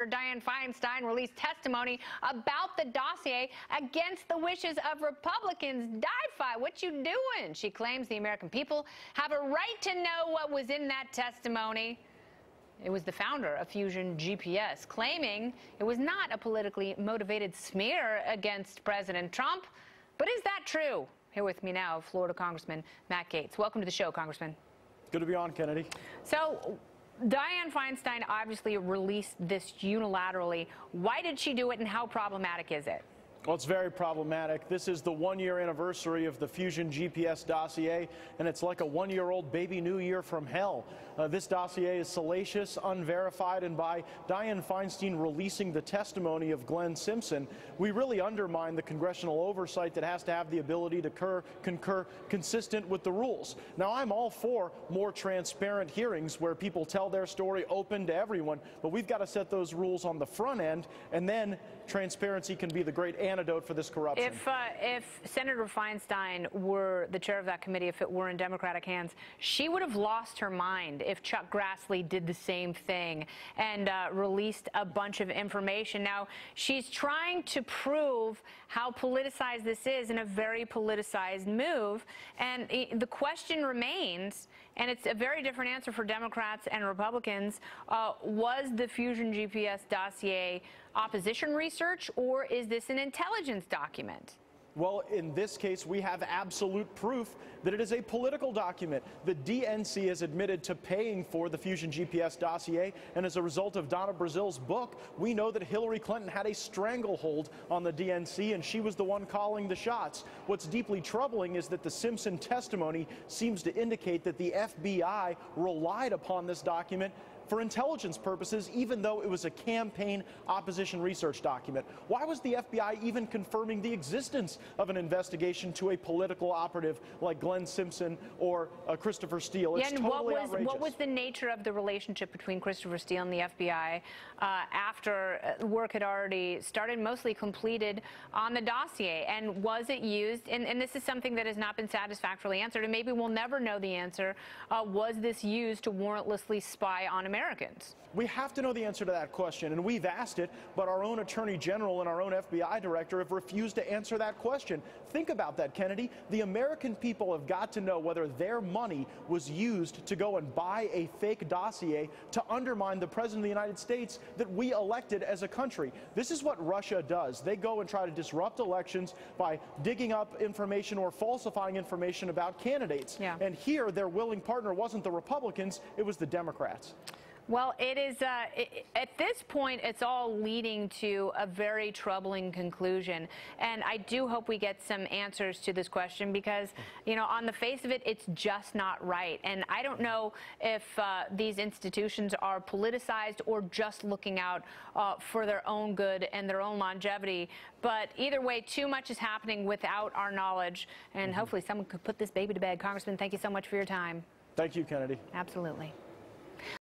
Dianne Feinstein released testimony about the dossier against the wishes of Republicans. Di-Fi, what you doing? She claims the American people have a right to know what was in that testimony. It was the founder of Fusion GPS, claiming it was not a politically motivated smear against President Trump. But is that true? Here with me now, Florida Congressman Matt Gaetz. Welcome to the show, Congressman. Good to be on, Kennedy. So, Dianne Feinstein obviously released this unilaterally. Why did she do it, and how problematic is it? Well, it's very problematic. This is the one-year anniversary of the Fusion GPS dossier, and it's like a one-year-old baby new year from hell. This dossier is salacious, unverified, and by Dianne Feinstein releasing the testimony of Glenn Simpson, we really undermine the congressional oversight that has to have the ability to concur consistent with the rules. Now, I'm all for more transparent hearings where people tell their story open to everyone, but we've got to set those rules on the front end, and then transparency can be the great antidote for this corruption. If Senator Feinstein were the chair of that committee, if it were in Democratic hands, she would have lost her mind if Chuck Grassley did the same thing and released a bunch of information. Now, she's trying to prove how politicized this is in a very politicized move, and the question remains, and it's a very different answer for Democrats and Republicans, was the Fusion GPS dossier opposition research, or is this an intelligence document? Well, in this case, we have absolute proof that it is a political document. The DNC has admitted to paying for the Fusion GPS dossier, and as a result of Donna Brazil's book, we know that Hillary Clinton had a stranglehold on the DNC, and she was the one calling the shots. What's deeply troubling is that the Simpson testimony seems to indicate that the FBI relied upon this document for intelligence purposes, even though it was a campaign opposition research document. Why was the FBI even confirming the existence of an investigation to a political operative like Glenn Simpson or Christopher Steele? It's totally outrageous. What was the nature of the relationship between Christopher Steele and the FBI after work had already started, mostly completed, on the dossier? And was it used, and this is something that has not been satisfactorily answered, and maybe we'll never know the answer, was this used to warrantlessly spy on Americans? We have to know the answer to that question, and we've asked it, but our own Attorney General and our own FBI Director have refused to answer that question. Think about that, Kennedy. The American people have got to know whether their money was used to go and buy a fake dossier to undermine the President of the United States that we elected as a country. This is what Russia does. They go and try to disrupt elections by digging up information or falsifying information about candidates. Yeah. And here, their willing partner wasn't the Republicans, it was the Democrats. Well, it is, at this point, it's all leading to a very troubling conclusion. And I do hope we get some answers to this question because, you know, on the face of it, it's just not right. And I don't know if these institutions are politicized or just looking out for their own good and their own longevity. But either way, too much is happening without our knowledge. And hopefully someone could put this baby to bed. Congressman, thank you so much for your time. Thank you, Kennedy. Absolutely.